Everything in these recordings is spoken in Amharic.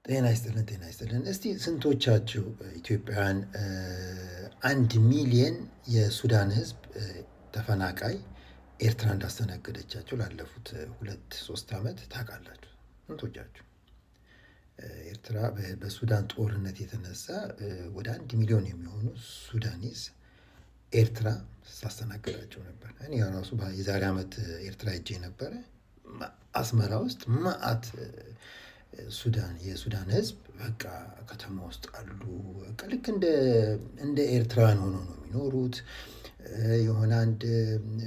ጤና ይስጥልን። እስቲ ስንቶቻችሁ ኢትዮጵያውያን 1 ሚሊየን የሱዳን ህዝብ ተፈናቃይ ኤርትራ እንዳስተናገደቻቸው ላለፉት 2-3 ዓመት ታውቃላችሁ? ስንቶቻችሁ? ኤርትራ በሱዳን ጦርነት የተነሳ ወደ 1 ሚሊዮን የሚሆኑ ሱዳኒዝ ኤርትራ ሳስተናግዳቸው ነበር። እኔ ራሱ የዛሬ ዓመት ኤርትራ ሄጄ ነበረ። አስመራ ውስጥ መዓት የሱዳን ህዝብ በቃ ከተማ ውስጥ አሉ። በቃ ልክ እንደ ኤርትራውያን ሆኖ ነው የሚኖሩት። የሆነ አንድ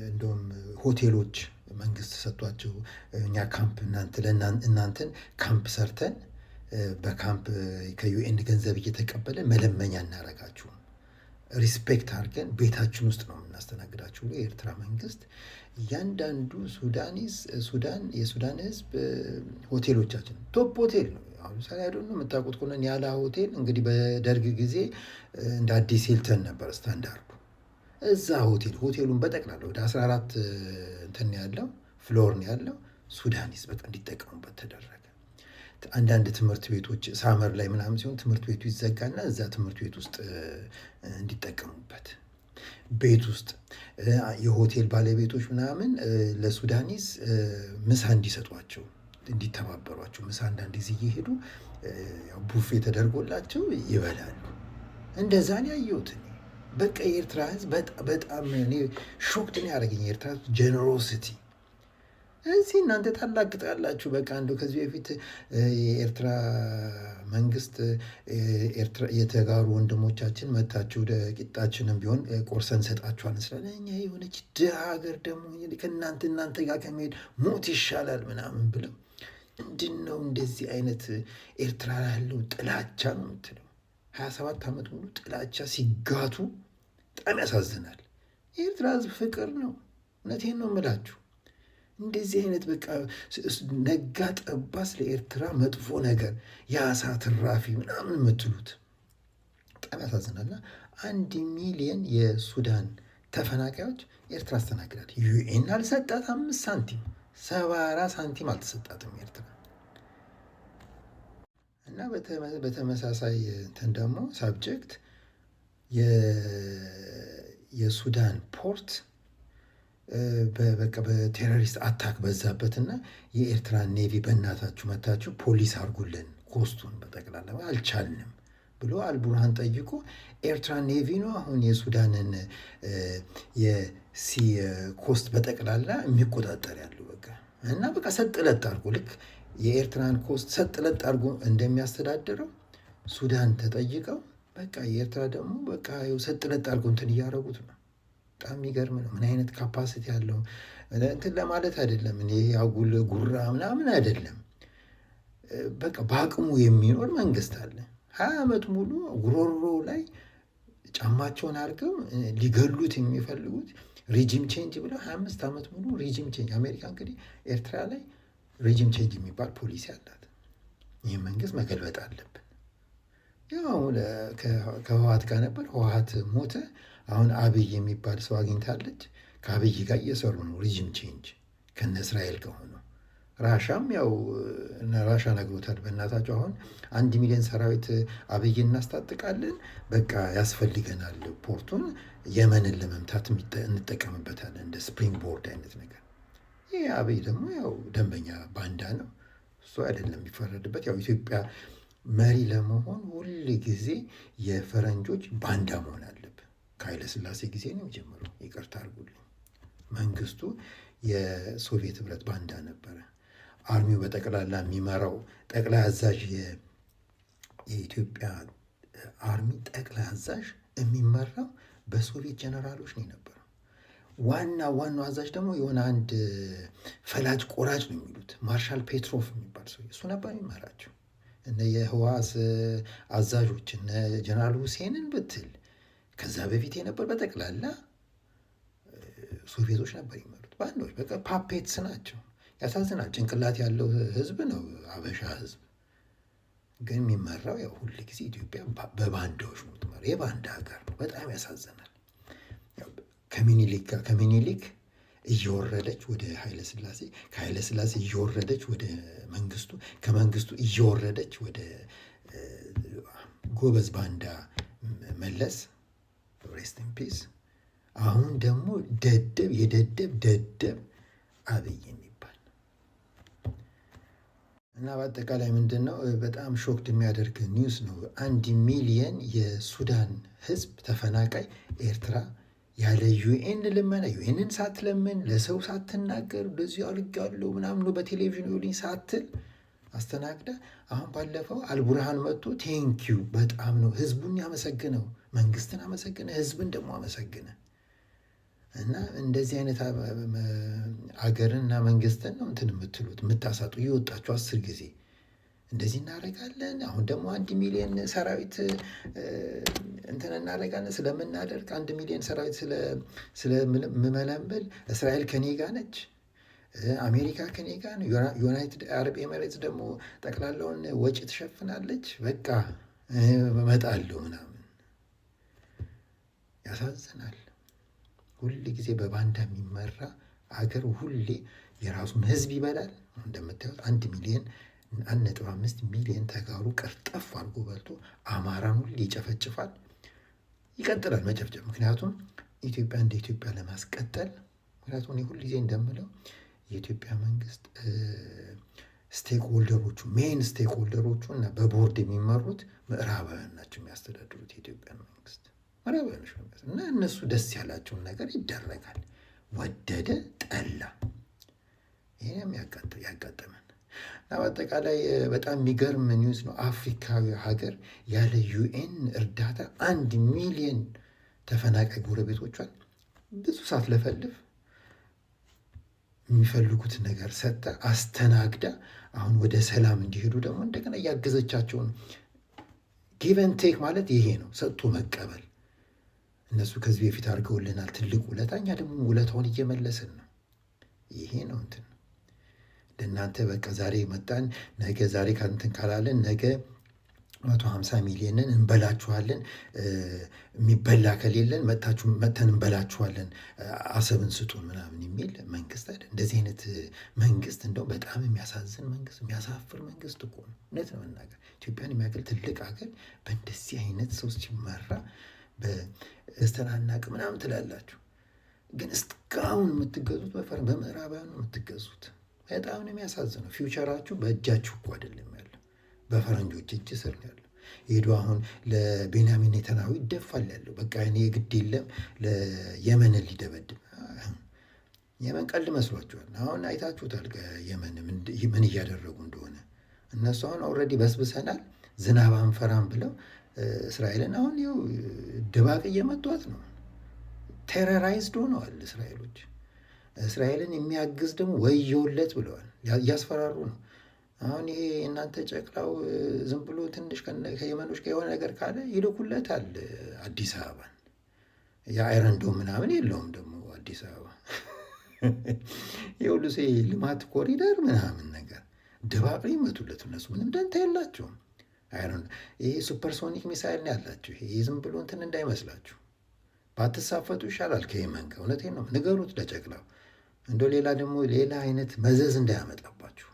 እንደውም ሆቴሎች መንግስት ሰጥቷቸው እኛ ካምፕ እናንተን ካምፕ ሰርተን በካምፕ ከዩኤን ገንዘብ እየተቀበለ መለመኛ እናረጋችሁ፣ ሪስፔክት አድርገን ቤታችን ውስጥ ነው የምናስተናግዳችሁ ብሎ የኤርትራ መንግስት እያንዳንዱ የሱዳን ህዝብ ሆቴሎቻችን ቶፕ ሆቴል ነው። አሁን ምሳሌ አይደል ነው የምታውቁት ከሆነ ኒያላ ሆቴል እንግዲህ በደርግ ጊዜ እንደ አዲስ ሂልተን ነበር ስታንዳርዱ። እዛ ሆቴሉን በጠቅላላ ወደ 14 እንትን ያለው ፍሎር ነው ያለው። ሱዳኒዝ በቃ እንዲጠቀሙበት ተደረገ። አንዳንድ ትምህርት ቤቶች ሳመር ላይ ምናምን ሲሆን ትምህርት ቤቱ ይዘጋና እዛ ትምህርት ቤት ውስጥ እንዲጠቀሙበት ቤት ውስጥ የሆቴል ባለቤቶች ምናምን ለሱዳኒዝ ምሳ እንዲሰጧቸው እንዲተባበሯቸው ምሳ አንዳንድ ጊዜ እየሄዱ ቡፌ ተደርጎላቸው ይበላሉ። እንደዛ ነው ያየሁት። በቃ የኤርትራ ህዝብ በጣም እኔ ሾክድ ነው ያደረገኝ። የኤርትራ ጀነሮሲቲ እዚህ እናንተ ታላግጣላችሁ። በቃ እንደው ከዚህ በፊት የኤርትራ መንግስት የተጋሩ ወንድሞቻችን መታችሁ ቂጣችንም ቢሆን ቆርሰን ሰጣችኋል ስላለ እኛ የሆነች ድሃ ሀገር ደግሞ እናንተ ጋር ከመሄድ ሞት ይሻላል ምናምን ብለው ምንድን ነው እንደዚህ አይነት ኤርትራ ያለው ጥላቻ ነው የምትለው። 27 ዓመት ሙሉ ጥላቻ ሲጋቱ በጣም ያሳዝናል። የኤርትራ ህዝብ ፍቅር ነው። እውነቴን ነው የምላችሁ። እንደዚህ አይነት በቃ ነጋ ጠባ ስለ ኤርትራ መጥፎ ነገር የአሳ ትራፊ ምናምን የምትሉት በጣም ያሳዝናልና 1 ሚሊየን የሱዳን ተፈናቃዮች ኤርትራ አስተናግዳል። ዩኤን አልሰጣት 5 ሳንቲም 74 ሳንቲም አልተሰጣትም ኤርትራ። እና በተመሳሳይ እንትን ደግሞ ሳብጀክት የሱዳን ፖርት በቃ በቴሮሪስት አታክ በዛበትና የኤርትራ ኔቪ በእናታችሁ መታችሁ ፖሊስ አድርጉልን ኮስቱን በጠቅላላ አልቻልንም ብሎ አልቡርሃን ጠይቆ ኤርትራ ኔቪ ነው አሁን የሱዳንን የሲ ኮስት በጠቅላላ የሚቆጣጠር ያለው በቃ እና በቃ ሰጥለጥ አድርጎ ልክ የኤርትራን ኮስት ሰጥለጥ አድርጎ እንደሚያስተዳድረው ሱዳን ተጠይቀው በቃ የኤርትራ ደግሞ በቃ ሰጥለጥ አድርጎ እንትን እያደረጉት ነው። በጣም የሚገርም ነው። ምን አይነት ካፓሲቲ ያለው እንትን ለማለት አይደለም። እኔ አጉል ጉራ ምናምን አይደለም። በቃ በአቅሙ የሚኖር መንግስት አለ። 20 ዓመት ሙሉ ጉሮሮ ላይ ጫማቸውን አድርገው ሊገሉት የሚፈልጉት ሪጂም ቼንጅ ብለው 25 ዓመት ሙሉ ሪጂም ቼንጅ። አሜሪካ እንግዲህ ኤርትራ ላይ ሪጂም ቼንጅ የሚባል ፖሊሲ አላት። ይህ መንግስት መገልበጥ አለብን። ያው ከህወሓት ጋር ነበር። ህወሓት ሞተ። አሁን አብይ የሚባል ሰው አግኝታለች። ከአብይ ጋር እየሰሩ ነው ሪጂም ቼንጅ ከነ እስራኤል ከሆኑ ራሻም ያው ራሻ ነግሮታል። በእናታቸው አሁን 1 ሚሊዮን ሰራዊት አብይ እናስታጥቃለን፣ በቃ ያስፈልገናል፣ ፖርቱን የመንን ለመምታት እንጠቀምበታለን፣ እንደ ስፕሪንግ ቦርድ አይነት ነገር። ይህ አብይ ደግሞ ያው ደንበኛ ባንዳ ነው። እሱ አይደለም የሚፈረድበት። ያው ኢትዮጵያ መሪ ለመሆን ሁል ጊዜ የፈረንጆች ባንዳ መሆን አለብን። ከኃይለ ሥላሴ ጊዜ ነው የጀመረው። ይቅርታ አድርጉልኝ። መንግስቱ የሶቪየት ህብረት ባንዳ ነበረ። አርሚው በጠቅላላ የሚመራው ጠቅላይ አዛዥ የኢትዮጵያ አርሚ ጠቅላይ አዛዥ የሚመራው በሶቪየት ጀነራሎች ነው የነበረው። ዋናው አዛዥ ደግሞ የሆነ አንድ ፈላጭ ቆራጭ ነው የሚሉት ማርሻል ፔትሮቭ የሚባል ሰው እሱ ነበር የሚመራቸው። እነ የህዋስ አዛዦች እነ ጀነራል ሁሴንን ብትል ከዛ በፊት የነበር በጠቅላላ ሶቪየቶች ነበር የሚመሩት። ባንዶች በቃ ፓፔትስ ናቸው። ያሳዝናል። ጭንቅላት ያለው ህዝብ ነው አበሻ ህዝብ፣ ግን የሚመራው ያው ሁል ጊዜ ኢትዮጵያ በባንዳዎች ነው የምትመራው። የባንዳ ሀገር ነው። በጣም ያሳዝናል። ከሚኒሊክ እየወረደች ወደ ኃይለ ሥላሴ፣ ከኃይለ ሥላሴ እየወረደች ወደ መንግስቱ፣ ከመንግስቱ እየወረደች ወደ ጎበዝ ባንዳ መለስ ሬስት ኢን ፒስ። አሁን ደግሞ ደደብ የደደብ ደደብ አብይ የሚባል እና በአጠቃላይ ምንድን ነው በጣም ሾክድ የሚያደርግ ኒውስ ነው። 1 ሚሊየን የሱዳን ህዝብ ተፈናቃይ ኤርትራ ያለ ዩኤን ልመና ዩኤንን ሳትለምን ለሰው ሳትናገር እንደዚሁ አድርጋለሁ ምናምን በቴሌቪዥን ይውልኝ ሳትል አስተናግዳ አሁን ባለፈው አልቡርሃን መጥቶ ቴንኪዩ በጣም ነው ህዝቡን ያመሰግነው። መንግስትን አመሰግነ፣ ህዝብን ደግሞ አመሰግነ እና እንደዚህ አይነት አገርንና መንግስትን ነው እንትን የምትሉት የምታሳጡ እየወጣችሁ 10 ጊዜ እንደዚህ እናደርጋለን። አሁን ደግሞ 1 ሚሊዮን ሰራዊት እንትን እናደርጋለን ስለምናደርግ 1 ሚሊዮን ሰራዊት ስለምመለምል እስራኤል ከኔ ጋር ነች፣ አሜሪካ ከኔ ጋር ነው፣ ዩናይትድ አረብ ኤሚሬትስ ደግሞ ጠቅላላውን ወጪ ትሸፍናለች። በቃ እመጣለሁ ምናምን። ያሳዝናል። ሁል ጊዜ በባንዳ የሚመራ አገር ሁሌ የራሱን ህዝብ ይበላል። እንደምታዩት 1.5 ሚሊዮን ተጋሩ ቀርጠፍ አድርጎ በልቶ አማራን ሁሌ ይጨፈጭፋል፣ ይቀጥላል መጨፍጨፍ። ምክንያቱም ኢትዮጵያ እንደ ኢትዮጵያ ለማስቀጠል ምክንያቱም እኔ ሁል ጊዜ እንደምለው የኢትዮጵያ መንግስት ስቴክሆልደሮቹ ሜን ስቴክሆልደሮቹ እና በቦርድ የሚመሩት ምዕራባውያን ናቸው የሚያስተዳድሩት የኢትዮጵያ መንግስት ምዕራባውያኖች እና እነሱ ደስ ያላቸውን ነገር ይደረጋል፣ ወደደ ጠላ። ይህም ያጋጠመን እና በአጠቃላይ በጣም የሚገርም ኒውስ ነው። አፍሪካዊ ሀገር ያለ ዩኤን እርዳታ 1 ሚሊዮን ተፈናቃይ ጎረቤቶቿን ብዙ ሳትለፈልፍ የሚፈልጉት ነገር ሰጥታ አስተናግዳ አሁን ወደ ሰላም እንዲሄዱ ደግሞ እንደገና እያገዘቻቸው ነው። ጊቨን ቴክ ማለት ይሄ ነው፣ ሰጥቶ መቀበል። እነሱ ከዚህ በፊት አድርገውልናል ትልቅ ውለታ፣ እኛ ደግሞ ውለታውን እየመለስን ነው። ይሄ ነው እንትን ለእናንተ በቃ ዛሬ መጣን ነገ ዛሬ ከእንትን ካላለን ነገ 150 ሚሊዮንን እንበላችኋለን፣ የሚበላ ከሌለን መተን እንበላችኋለን፣ አሰብን ስጡን ምናምን የሚል መንግስት አይደል። እንደዚህ አይነት መንግስት እንደው በጣም የሚያሳዝን መንግስት፣ የሚያሳፍር መንግስት እኮ ነው። እውነት ነው መናገር ኢትዮጵያን የሚያክል ትልቅ ሀገር በእንደዚህ አይነት ሰው ሲመራ በስተናናቅ ምናምን ትላላችሁ፣ ግን እስካሁን የምትገዙት በምዕራባውያን ነው የምትገዙት። በጣም ነው የሚያሳዝነው። ፊውቸራችሁ በእጃችሁ እኮ አይደለም ያለው፣ በፈረንጆች እጅ ስር ነው ያለው። ሄዶ አሁን ለቤንያሚን ኔታንያሁ ይደፋል ያለው። በቃ እኔ ግድ የለም ለየመንን ሊደበድብ። የመን ቀልድ መስሏችኋል? አሁን አይታችሁታል የመን ምን እያደረጉ እንደሆነ። እነሱ አሁን ኦልሬዲ በስብሰናል ዝናብ አንፈራም ብለው እስራኤልን አሁን ይኸው ድባቅ እየመቷት ነው። ቴረራይዝድ ሆነዋል እስራኤሎች። እስራኤልን የሚያግዝ ደግሞ ወየውለት ብለዋል፣ እያስፈራሩ ነው። አሁን ይሄ እናንተ ጨቅላው ዝም ብሎ ትንሽ ከየመኖች የሆነ ነገር ካለ ይልኩለታል አዲስ አበባን። የአይረን ዶም ምናምን የለውም ደግሞ አዲስ አበባ የሁሉ ልማት ኮሪደር ምናምን ነገር ድባቅ ይመቱለት። እነሱ ምንም ደንታ የላቸውም። አይረን ይሄ ሱፐርሶኒክ ሚሳይል ነው ያላችሁ። ይሄ ዝም ብሎ እንትን እንዳይመስላችሁ። ባትሳፈጡ ይሻላል ከየመን ጋር። እውነቴን ነው፣ ንገሩት ለጨቅላው። እንደው ሌላ ደግሞ ሌላ አይነት መዘዝ እንዳያመጣባችሁ